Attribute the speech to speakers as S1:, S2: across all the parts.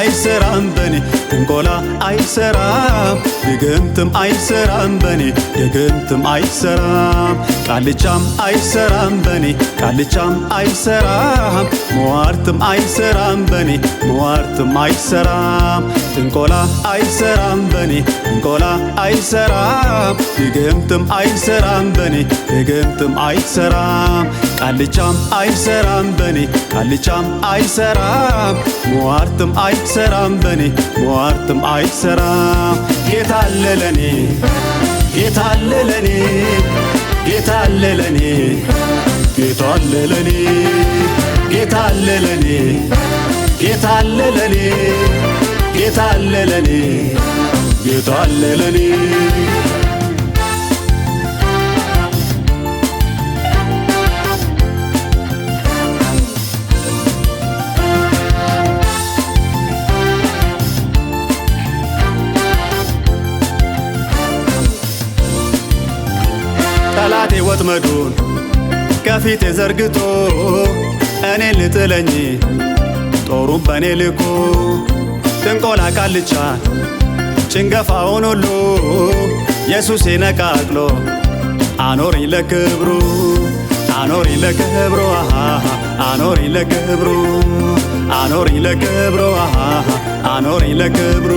S1: አይሰራም በኔ ጥንቆላ አይሰራም ድግምትም አይሰራም በኔ ድግምትም አይሰራም ቃልቻም አይሰራም በኔ ቃልቻም አይሰራም ሟርትም አይሰራም በኔ ሟርትም አይሰራም ጥንቆላ አይሰራም በኔ ጥንቆላ አይሰራም ድግምትም አይሰራም በኔ ድግምትም አይሰራም ቃልቻም አይሰራም በኔ ቃልቻም አይሰራም ሟርትም አይሰራም በኔ ሟርትም አይሰራም ጌታ አለ ለኔ ጌታ አለ ለኔ ጌታ አለ ለኔ ጌታ አለ ለኔ ጌታ አለ ለኔ ጌታ አለ ለኔ ጌታ አለ ለኔ ጌታ አለ ለኔ ጠላቴ ወጥመዱን ከፊቴ ዘርግቶ እኔን ልጥለኝ ጦሩን በኔ ልኮ ጥንቆላ ቃልቻ ጭንገፋውን ሁሉ ኢየሱሴ ነቃቅሎ አኖረኝ ለክብሩ አኖረኝ ለክብሩ አኖረኝ ለክብሩ አኖረኝ ለክብሩ አኖረኝ ለክብሩ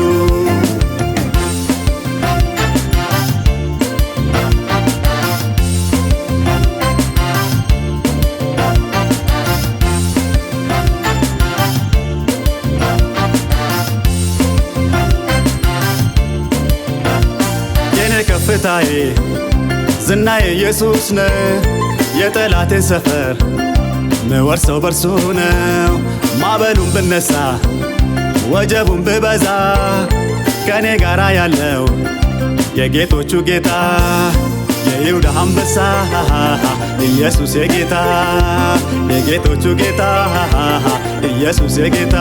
S1: ከፍታዬ ዝናዬ ኢየሱስ ነው የጠላቴን ሰፈር ምወርሰው በርሱ ነው ማዕበሉን ብነሳ ወጀቡን ብበዛ ከኔ ጋራ ያለው የጌቶቹ ጌታ የይሁዳ አንበሳ ኢየሱስ የጌታ የጌቶቹ ጌታ ኢየሱስ የጌታ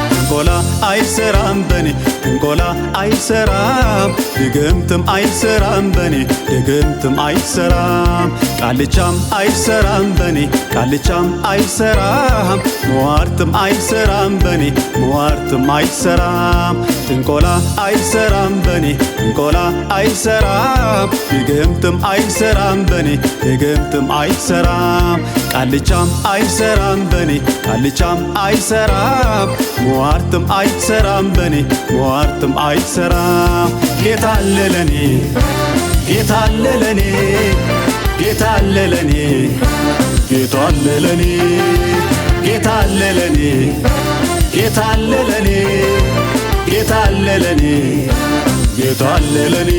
S1: ጥንቆላ አይሰራም በኔ ጥንቆላ አይሰራም ድግምትም አይሰራም በኔ ድግምትም አይሰራም ቃልቻም አይሰራም በኔ ቃልቻም አይሰራም ሟርትም አይሰራም በኔ ሟርትም አይሰራም ጥንቆላ አይሰራም በኔ ጥንቆላ አይሰራም ድግምትም አይሰራም በኔ ድግምትም አይሰራም ቃልቻም አይሰራም በኔ ቃልቻም አይሰራም ሟርትም አይሰራም በኔ ሟርትም አይሰራም ጌታ አለ ለኔ ጌታ አለ ለኔ ጌታ አለ ለኔ ጌታ አለ ለኔ ጌታ አለ ለኔ ጌታ አለ ለኔ ጌታ አለ ለኔ ጌታ አለ ለኔ